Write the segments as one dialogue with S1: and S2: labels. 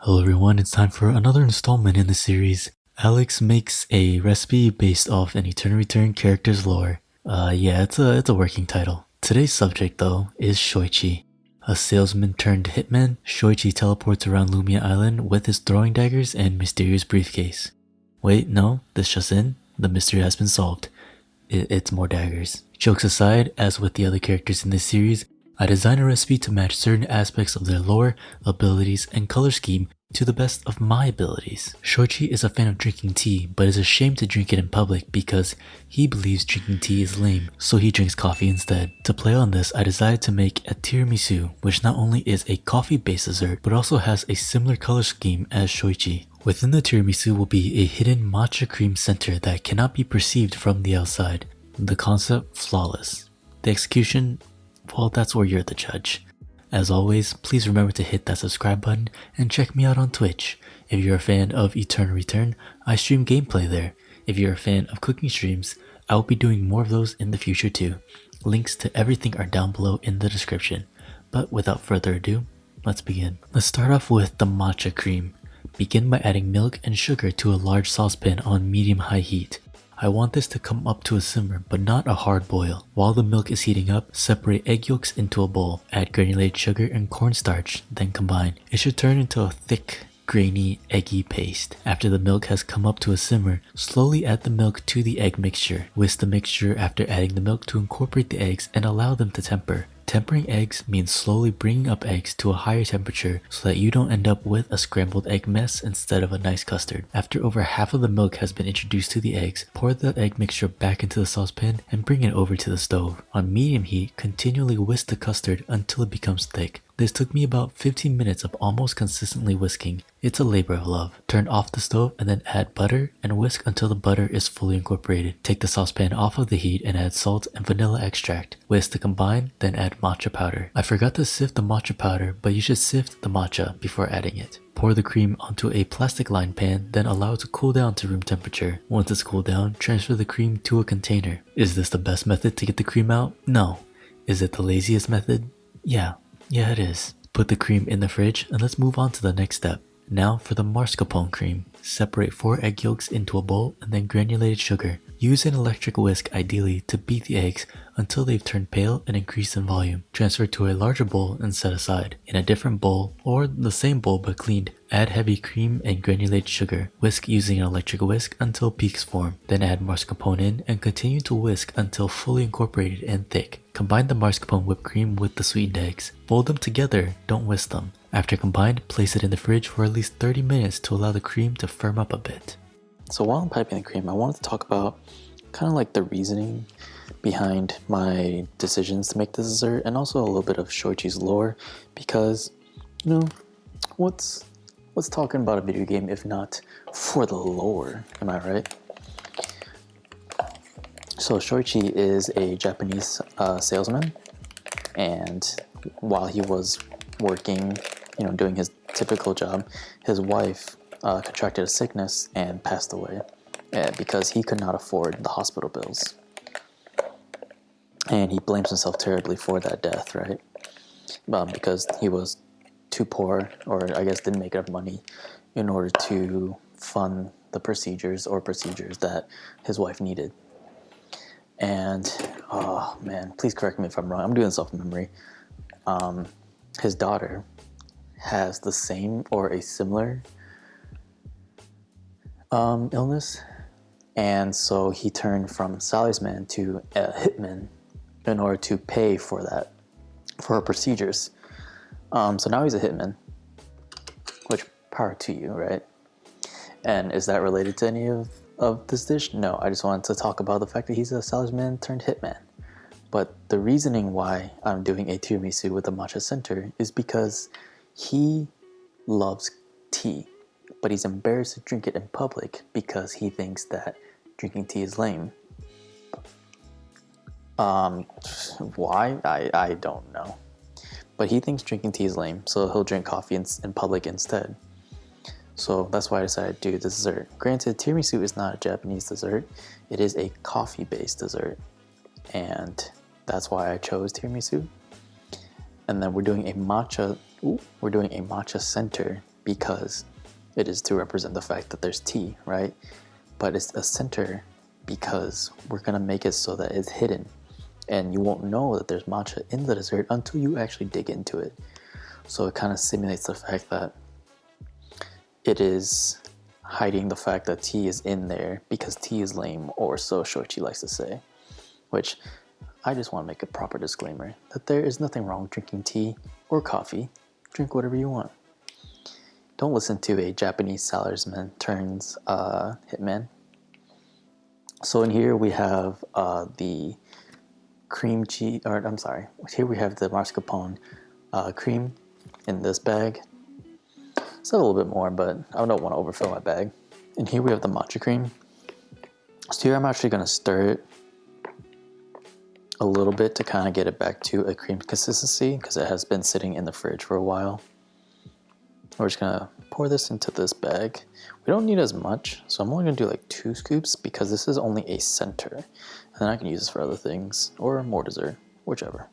S1: Hello everyone, it's time for another installment in the series. Alex makes a recipe based off an Eternal Return character's lore. It's a working title. Today's subject though is Shoichi. A salesman turned hitman, Shoichi teleports around Lumia Island with his throwing daggers and mysterious briefcase. Wait, no, this just in, the mystery has been solved. It's more daggers. Jokes aside, as with the other characters in this series, I designed a recipe to match certain aspects of their lore, abilities, and color scheme to the best of my abilities. Shoichi is a fan of drinking tea, but is ashamed to drink it in public because he believes drinking tea is lame, so he drinks coffee instead. To play on this, I decided to make a tiramisu, which not only is a coffee-based dessert, but also has a similar color scheme as Shoichi. Within the tiramisu will be a hidden matcha cream center that cannot be perceived from the outside. The concept, flawless. The execution, well, that's where you're the judge. As always, please remember to hit that subscribe button and check me out on Twitch. If you're a fan of Eternal Return, I stream gameplay there. If you're a fan of cooking streams, I will be doing more of those in the future too. Links to everything are down below in the description. But without further ado, let's begin. Let's start off with the matcha cream. Begin by adding milk and sugar to a large saucepan on medium-high heat. I want this to come up to a simmer, but not a hard boil. While the milk is heating up, separate egg yolks into a bowl. Add granulated sugar and cornstarch, then combine. It should turn into a thick, grainy, eggy paste. After the milk has come up to a simmer, slowly add the milk to the egg mixture. Whisk the mixture after adding the milk to incorporate the eggs and allow them to temper. Tempering eggs means slowly bringing up eggs to a higher temperature so that you don't end up with a scrambled egg mess instead of a nice custard. After over half of the milk has been introduced to the eggs, pour the egg mixture back into the saucepan and bring it over to the stove. On medium heat, continually whisk the custard until it becomes thick. This took me about 15 minutes of almost consistently whisking. It's a labor of love. Turn off the stove and then add butter and whisk until the butter is fully incorporated. Take the saucepan off of the heat and add salt and vanilla extract. Whisk to combine, then add matcha powder. I forgot to sift the matcha powder, but you should sift the matcha before adding it. Pour the cream onto a plastic lined pan, then allow it to cool down to room temperature. Once it's cooled down, transfer the cream to a container. Is this the best method to get the cream out? No. Is it the laziest method? Yeah, it is. Put the cream in the fridge and let's move on to the next step. Now for the mascarpone cream. Separate 4 egg yolks into a bowl and then granulated sugar. Use an electric whisk ideally to beat the eggs until they've turned pale and increased in volume. Transfer to a larger bowl and set aside. In a different bowl, or the same bowl but cleaned, add heavy cream and granulated sugar. Whisk using an electric whisk until peaks form. Then add mascarpone in and continue to whisk until fully incorporated and thick. Combine the mascarpone whipped cream with the sweetened eggs. Fold them together, don't whisk them. After combined, place it in the fridge for at least 30 minutes to allow the cream to firm up a bit. So while I'm piping the cream, I wanted to talk about kind of like the reasoning behind my decisions to make this dessert and also a little bit of Shoichi's lore because, you know, what's talking about a video game if not for the lore, am I right? So Shoichi is a Japanese salesman, and while he was working, doing his typical job, his wife contracted a sickness and passed away because he could not afford the hospital bills. And he blames himself terribly for that death, right? Because he was too poor, or I guess didn't make enough money in order to fund the procedures that his wife needed. And, oh man, please correct me if I'm wrong. I'm doing this off memory. His daughter has the same or a similar illness, and so he turned from salesman to a hitman in order to pay for her procedures. So now he's a hitman, which power to you, right? And is that related to any of this dish? No, I just wanted to talk about the fact that he's a salesman turned hitman. But the reasoning why I'm doing a tiramisu with a matcha center is because he loves tea, but he's embarrassed to drink it in public because he thinks that drinking tea is lame. Why? I don't know. But he thinks drinking tea is lame, so he'll drink coffee in public instead. So that's why I decided to do this dessert. Granted, tiramisu is not a Japanese dessert. It is a coffee-based dessert. And that's why I chose tiramisu. And then we're doing a matcha center because it is to represent the fact that there's tea, right? But it's a center because we're gonna make it so that it's hidden and you won't know that there's matcha in the dessert until you actually dig into it. So it kind of simulates the fact that it is hiding the fact that tea is in there because tea is lame, or so Shoichi likes to say. Which I just want to make a proper disclaimer that there is nothing wrong with drinking tea or coffee. Drink whatever you want. Don't listen to a Japanese salesman turns hitman. So in here we have the cream cheese, or I'm sorry, here we have the mascarpone cream in this bag. It's a little bit more, but I don't want to overfill my bag. And here we have the matcha cream. So here I'm actually going to stir it a little bit to kind of get it back to a cream consistency because it has been sitting in the fridge for a while. We're just going to pour this into this bag. We don't need as much, so I'm only going to do like 2 scoops because this is only a center. And then I can use this for other things or more dessert, whichever.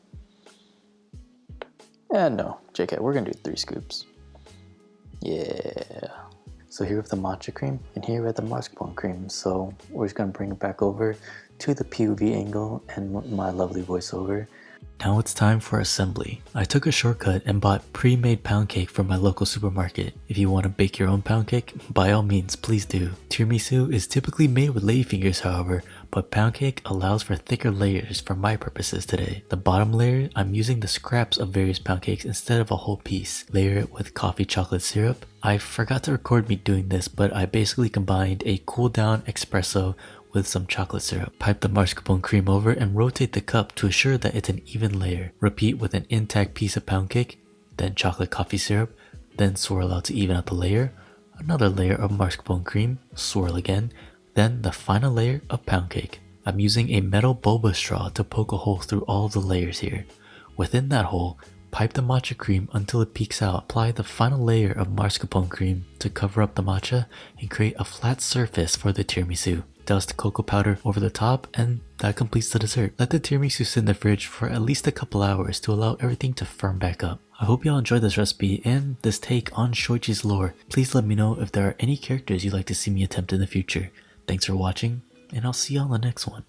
S1: And no, JK, we're going to do 3 scoops. Yeah. So here we have the matcha cream, and here we have the mascarpone cream. So we're just gonna bring it back over to the POV angle and my lovely voiceover. Now it's time for assembly. I took a shortcut and bought pre-made pound cake from my local supermarket. If you want to bake your own pound cake, by all means, please do. Tiramisu is typically made with ladyfingers, however, but pound cake allows for thicker layers for my purposes today. The bottom layer, I'm using the scraps of various pound cakes instead of a whole piece. Layer it with coffee chocolate syrup. I forgot to record me doing this, but I basically combined a cool down espresso with some chocolate syrup. Pipe the mascarpone cream over and rotate the cup to assure that it's an even layer. Repeat with an intact piece of pound cake, then chocolate coffee syrup, then swirl out to even out the layer, another layer of mascarpone cream, swirl again, then the final layer of pound cake. I'm using a metal boba straw to poke a hole through all the layers here. Within that hole, pipe the matcha cream until it peeks out. Apply the final layer of mascarpone cream to cover up the matcha and create a flat surface for the tiramisu. Dust cocoa powder over the top, and that completes the dessert. Let the tiramisu sit in the fridge for at least a couple hours to allow everything to firm back up. I hope y'all enjoyed this recipe and this take on Shoichi's lore. Please let me know if there are any characters you'd like to see me attempt in the future. Thanks for watching, and I'll see you on the next one.